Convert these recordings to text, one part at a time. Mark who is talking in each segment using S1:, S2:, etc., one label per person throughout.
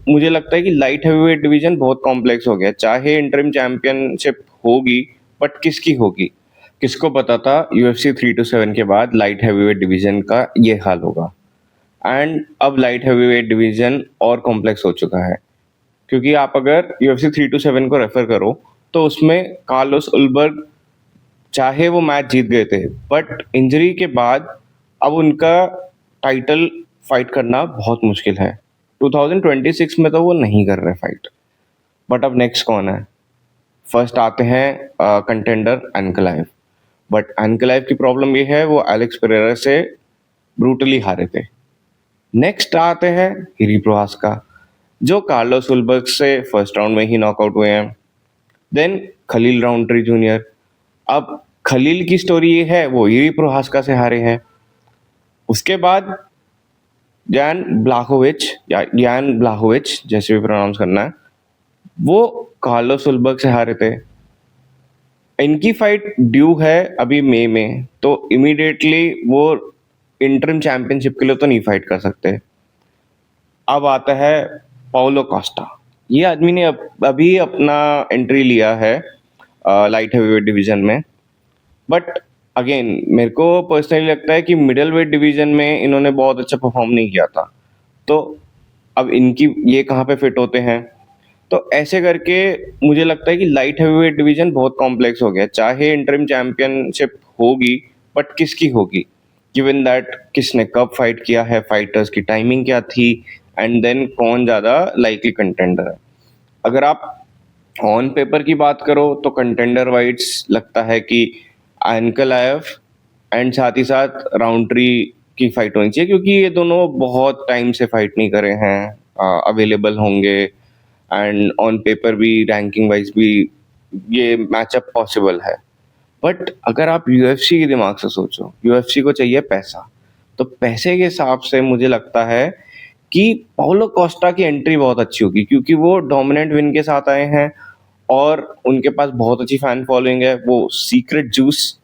S1: मुझे लगता है कि लाइट हैवीवेट डिवीजन बहुत कॉम्प्लेक्स हो गया। चाहे इंटरिम चैंपियनशिप होगी, बट किसकी होगी? किसको पता था यूएफसी 327 के बाद लाइट हैवीवेट डिवीजन का ये हाल होगा। एंड अब लाइट हैवीवेट डिवीजन और कॉम्प्लेक्स हो चुका है, क्योंकि आप अगर यूएफसी 327 को रेफर करो तो उसमें कार्लोस उल्बर्ग, चाहे वो मैच जीत गए थे, बट इंजरी के बाद अब उनका टाइटल फाइट करना बहुत मुश्किल है। 2026 में तो वो नहीं कर रहे फाइट। बट अब नेक्स्ट कौन है? फर्स्ट आते हैं कंटेंडर एनकलाइव। बट एनकलाइव की प्रॉब्लम ये है, वो एलेक्स पेरेरा से ब्रूटली हारे थे। नेक्स्ट आते हैं हिरी प्रोहास्का, जो कार्लोस उल्बर्ग से फर्स्ट राउंड में ही नॉकआउट हुए हैं। Then Khalil Rountree junior. अब खलील की स्टोरी ये है, वो हिरी प्रोहास्का से हारे हैं। उसके बाद यान ब्लाहोविच या यान ब्लाहोविच, जैसे भी प्रोनाउंस करना है, वो कार्लोस उल्बर्ग से हारे थे। इनकी फाइट ड्यू है अभी मई में, तो इमीडिएटली वो इंटरिम चैंपियनशिप के लिए तो नहीं फाइट कर सकते। अब आता है पाउलो कोस्टा। ये आदमी ने अभी अपना एंट्री लिया है लाइट हैवीवेट डिवीजन में। बट अगेन मेरे को पर्सनली लगता है कि मिडल वेट डिवीजन में इन्होंने बहुत अच्छा परफॉर्म नहीं किया था। तो अब इनकी ये कहाँ पे फिट होते हैं? तो ऐसे करके मुझे लगता है कि लाइट हैवीवेट डिवीजन बहुत कॉम्प्लेक्स हो गया। चाहे इंटरिम चैंपियनशिप होगी, बट किसकी होगी? गिवन दैट किसने कब फाइट किया है, फाइटर्स की टाइमिंग क्या थी, एंड देन कौन ज़्यादा लाइकली कंटेंडर है। अगर आप ऑन पेपर की बात करो तो कंटेंडर वाइड्स लगता है कि एनकलाएव एंड साथ ही साथ राउंट्री की फाइट होनी चाहिए, क्योंकि ये दोनों बहुत टाइम से फाइट नहीं करे हैं, अवेलेबल होंगे, एंड ऑन पेपर भी रैंकिंग वाइज भी ये मैचअप पॉसिबल है। बट अगर आप यूएफसी के दिमाग से सोचो, यूएफसी को चाहिए पैसा। तो पैसे के हिसाब से मुझे लगता है कि पाउलो कोस्टा की एंट्री बहुत अच्छी होगी, क्योंकि वो डोमिनेंट विन के साथ आए हैं और उनके पास बहुत अच्छी फैन फॉलोइंग है, वो सीक्रेट जूस।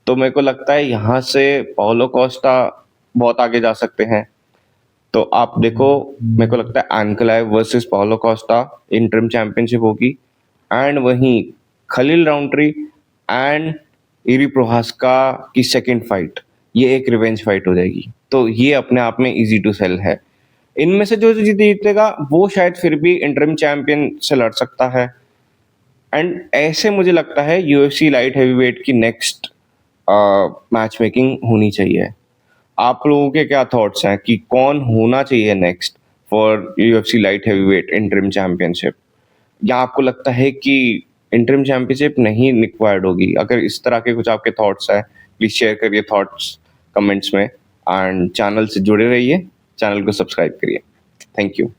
S1: तो मेरे को लगता है यहाँ से पाउलो कोस्टा बहुत आगे जा सकते हैं। तो आप देखो, मेरे को लगता है Ankalaev versus Paulo Costa interim championship होगी, एंड वहीं Khalil Rountree and Jiri Prochazka की सेकंड फाइट, ये एक रिवेंज फाइट हो जाएगी। तो ये अपने आप में इजी टू सेल है। इनमें से जो जीतेगा वो शायद फिर भी इंटरिम चैंपियन से लड़ सकता है। एंड ऐसे मुझे लगता है यूएफसी लाइट हैवीवेट की नेक्स्ट मैच मेकिंग होनी चाहिए। आप लोगों के क्या थॉट्स हैं कि कौन होना चाहिए next for UFC light heavyweight interim championship? या आपको लगता है कि इंटरिम चैंपियनशिप नहीं रिक्वायर्ड होगी? अगर इस तरह के कुछ आपके थॉट्स हैं, प्लीज शेयर करिए थॉट्स कमेंट्स में, एंड चैनल से जुड़े रहिए, चैनल को सब्सक्राइब करिए। Thank you.